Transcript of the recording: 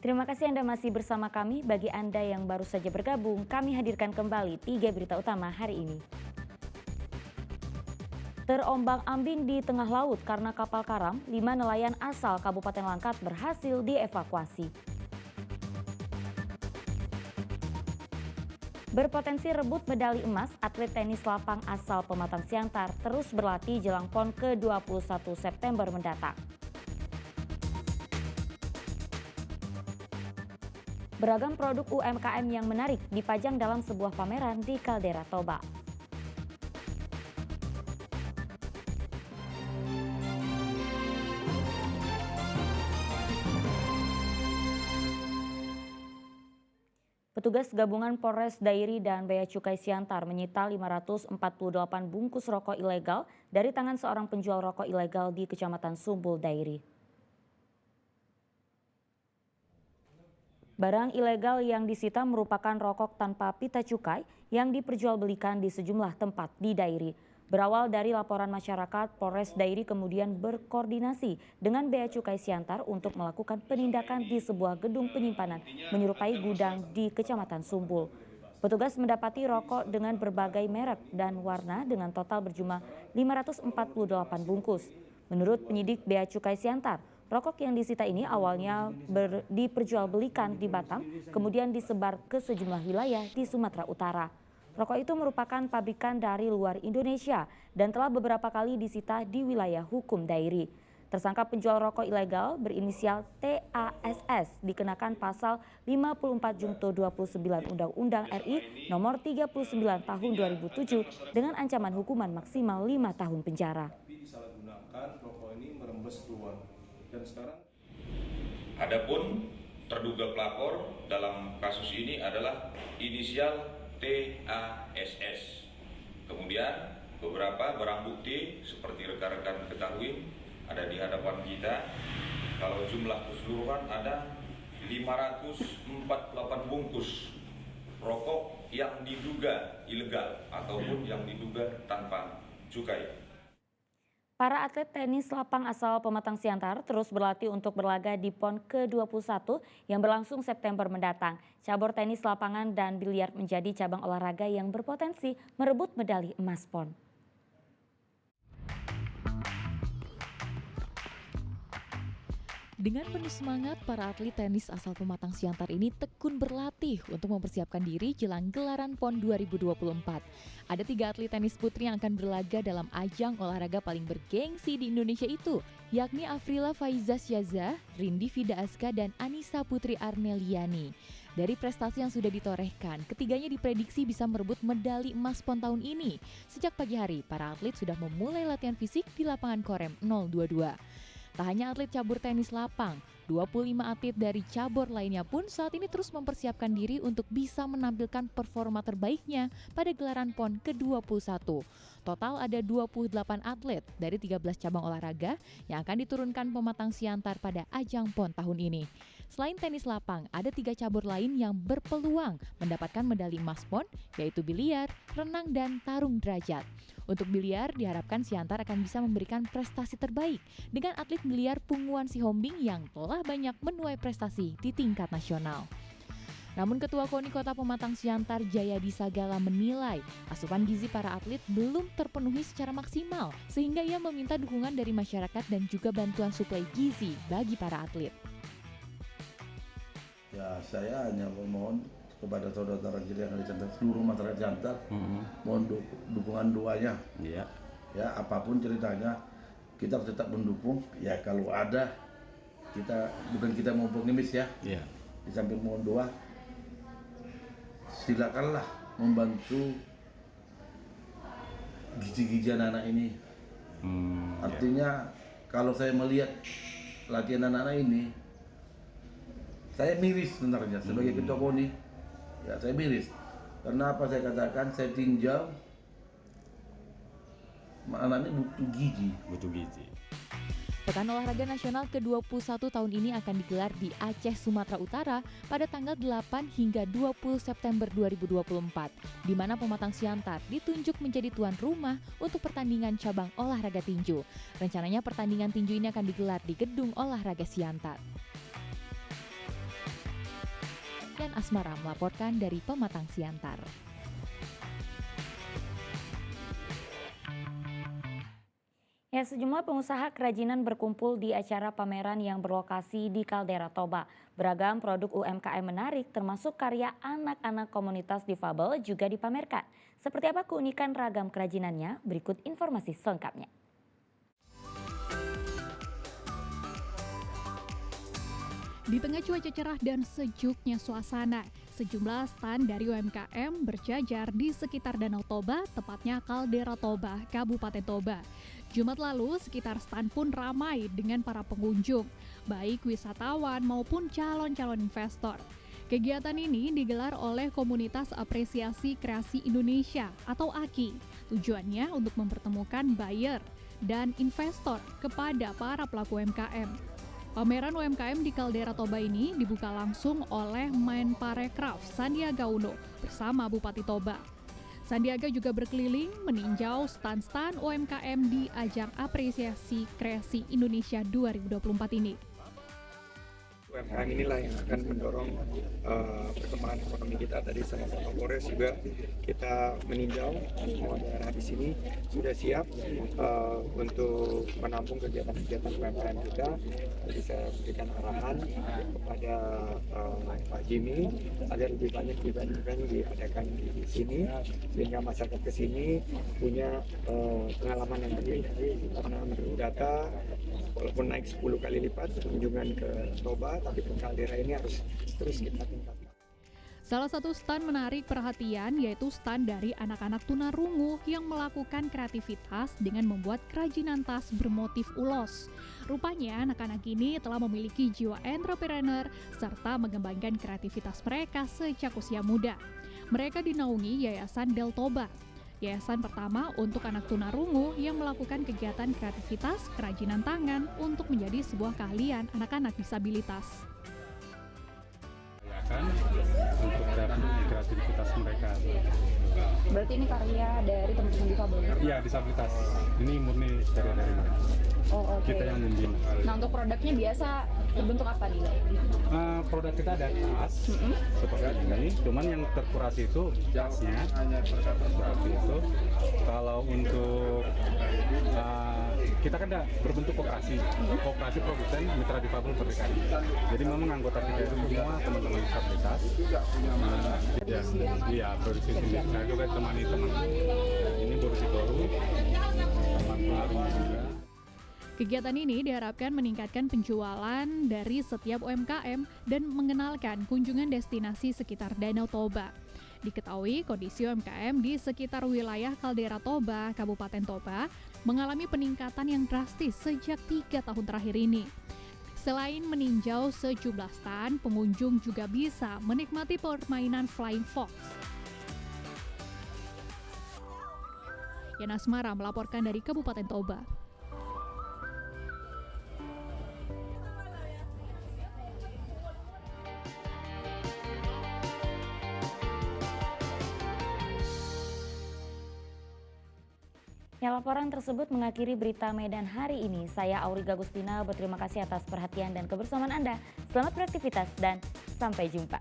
Terima kasih Anda masih bersama kami. Bagi Anda yang baru saja bergabung, kami hadirkan kembali 3 berita utama hari ini. Terombang-ambing di tengah laut karena kapal karam, 5 nelayan asal Kabupaten Langkat berhasil dievakuasi. Berpotensi rebut medali emas, atlet tenis lapang asal Pematang Siantar terus berlatih jelang PON ke-21 September mendatang. Beragam produk UMKM yang menarik dipajang dalam sebuah pameran di Kaldera Toba. Petugas gabungan Polres Dairi dan Bea Cukai Siantar menyita 548 bungkus rokok ilegal dari tangan seorang penjual rokok ilegal di Kecamatan Sumbul Dairi. Barang ilegal yang disita merupakan rokok tanpa pita cukai yang diperjualbelikan di sejumlah tempat di Dairi. Berawal dari laporan masyarakat, Polres Dairi kemudian berkoordinasi dengan Bea Cukai Siantar untuk melakukan penindakan di sebuah gedung penyimpanan menyerupai gudang di Kecamatan Sumbul. Petugas mendapati rokok dengan berbagai merek dan warna dengan total berjumlah 548 bungkus. Menurut penyidik Bea Cukai Siantar, rokok yang disita ini awalnya diperjualbelikan di Batam, kemudian disebar ke sejumlah wilayah di Sumatera Utara. Rokok itu merupakan pabrikan dari luar Indonesia dan telah beberapa kali disita di wilayah hukum Dairi. Tersangka penjual rokok ilegal berinisial TASS dikenakan pasal 54 Junto 29 Undang-Undang RI nomor 39 tahun 2007 dengan ancaman hukuman maksimal 5 tahun penjara. Disalahgunakan rokok ini merembes keluar. Dan sekarang adapun terduga pelapor dalam kasus ini adalah inisial TASS. Kemudian beberapa barang bukti seperti rekan-rekan ketahui ada di hadapan kita. Kalau jumlah keseluruhan ada 548 bungkus rokok yang diduga ilegal ataupun yang diduga tanpa cukai. Para atlet tenis lapang asal Pematang Siantar terus berlatih untuk berlaga di PON ke-21 yang berlangsung September mendatang. Cabur tenis lapangan dan biliar menjadi cabang olahraga yang berpotensi merebut medali emas PON. Dengan penuh semangat, para atlet tenis asal Pematang Siantar ini tekun berlatih untuk mempersiapkan diri jelang gelaran PON 2024. Ada 3 atlet tenis putri yang akan berlaga dalam ajang olahraga paling bergengsi di Indonesia itu, yakni Afrila Faiza Syaza, Rindi Vida Aska, dan Anissa Putri Arneliani. Dari prestasi yang sudah ditorehkan, ketiganya diprediksi bisa merebut medali emas PON tahun ini. Sejak pagi hari, para atlet sudah memulai latihan fisik di lapangan Korem 022. Tak hanya atlet cabur tenis lapang, 25 atlet dari cabur lainnya pun saat ini terus mempersiapkan diri untuk bisa menampilkan performa terbaiknya pada gelaran PON ke-21. Total ada 28 atlet dari 13 cabang olahraga yang akan diturunkan Pematang Siantar pada ajang PON tahun ini. Selain tenis lapang, ada 3 cabur lain yang berpeluang mendapatkan medali emas PON, yaitu biliar, renang, dan tarung derajat. Untuk biliar, diharapkan Siantar akan bisa memberikan prestasi terbaik dengan atlet biliar Punguan Sihombing yang telah banyak menuai prestasi di tingkat nasional. Namun Ketua KONI Kota Pematang Siantar Jayadi Sagala menilai asupan gizi para atlet belum terpenuhi secara maksimal, sehingga ia meminta dukungan dari masyarakat dan juga bantuan suplai gizi bagi para atlet. Ya, saya hanya memohon kepada saudara-saudara kita yang ada di Siantar, seluruh masyarakat Siantar, mohon dukungan doanya. Ya, apapun ceritanya, kita harus tetap mendukung. Ya, kalau ada, kita mau optimis ya. Di samping mohon doa, silakanlah membantu gizi-gizi anak-anak ini. Artinya, kalau saya melihat latihan anak-anak ini, saya miris sebenarnya sebagai ketua KONI. Ya, saya miris. Karena apa saya katakan, saya tinjau anak-anak ini butuh gizi. Pekan Olahraga Nasional ke-21 tahun ini akan digelar di Aceh, Sumatera Utara pada tanggal 8 hingga 20 September 2024, di mana Pematang Siantar ditunjuk menjadi tuan rumah untuk pertandingan cabang olahraga tinju. Rencananya pertandingan tinju ini akan digelar di Gedung Olahraga Siantar. Yan Asmara melaporkan dari Pematang Siantar. Ya, sejumlah pengusaha kerajinan berkumpul di acara pameran yang berlokasi di Caldera Toba. Beragam produk UMKM menarik termasuk karya anak-anak komunitas difabel juga dipamerkan. Seperti apa keunikan ragam kerajinannya? Berikut informasi selengkapnya. Di tengah cuaca cerah dan sejuknya suasana, sejumlah stand dari UMKM berjajar di sekitar Danau Toba, tepatnya Caldera Toba, Kabupaten Toba. Jumat lalu, sekitar stand pun ramai dengan para pengunjung, baik wisatawan maupun calon-calon investor. Kegiatan ini digelar oleh Komunitas Apresiasi Kreasi Indonesia atau AKI. Tujuannya untuk mempertemukan buyer dan investor kepada para pelaku UMKM. Pameran UMKM di Caldera Toba ini dibuka langsung oleh Menparekraf Sandiaga Uno bersama Bupati Toba. Sandiaga juga berkeliling meninjau stand-stand UMKM di ajang Apresiasi Kreasi Indonesia 2024 ini. UMKM inilah yang akan mendorong perkembangan ekonomi kita. Tadi sama-sama Polres juga kita meninjau semua daerah di sini sudah siap untuk menampung kegiatan-kegiatan UMKM kita. Jadi saya berikan arahan kepada Pak Jimmy agar lebih banyak event-event diadakan di sini sehingga masyarakat ke sini punya pengalaman yang lebih karena menurut data walaupun naik 10 kali lipat kunjungan ke Toba, tapi ke Caldera ini harus terus kita tingkatkan. Salah satu stand menarik perhatian yaitu stand dari anak-anak tunarungu yang melakukan kreativitas dengan membuat kerajinan tas bermotif ulos. Rupanya anak-anak ini telah memiliki jiwa entrepreneur serta mengembangkan kreativitas mereka sejak usia muda. Mereka dinaungi Yayasan Del Toba, yayasan pertama untuk anak tunarungu yang melakukan kegiatan kreativitas kerajinan tangan untuk menjadi sebuah keahlian anak-anak disabilitas. Untuk kreativitas mereka. Berarti ini karya dari teman-teman difabel? Iya, disabilitas. Ini murni karya dari mereka. Oh, oke. Kita yang membina. Nah, untuk produknya biasa berbentuk apa nih? Produk kita ada tas seperti ini, cuman yang terkurasi itu jasnya seperti itu. Kalau untuk kita kan ada berbentuk koperasi produsen mitra difabel berdekatan. Jadi memang anggota kita itu semua teman-teman disabilitas. Iya, produksi sendiri. Saya juga temani teman. Ini produksi baru, teman pengaruh juga. Kegiatan ini diharapkan meningkatkan penjualan dari setiap UMKM dan mengenalkan kunjungan destinasi sekitar Danau Toba. Diketahui kondisi UMKM di sekitar wilayah Caldera Toba, Kabupaten Toba, mengalami peningkatan yang drastis sejak 3 tahun terakhir ini. Selain meninjau sejumlah stand, pengunjung juga bisa menikmati permainan Flying Fox. Yan Asmara melaporkan dari Kabupaten Toba. Ya, laporan tersebut mengakhiri berita Medan hari ini. Saya Auriga Gustina berterima kasih atas perhatian dan kebersamaan Anda. Selamat beraktivitas dan sampai jumpa.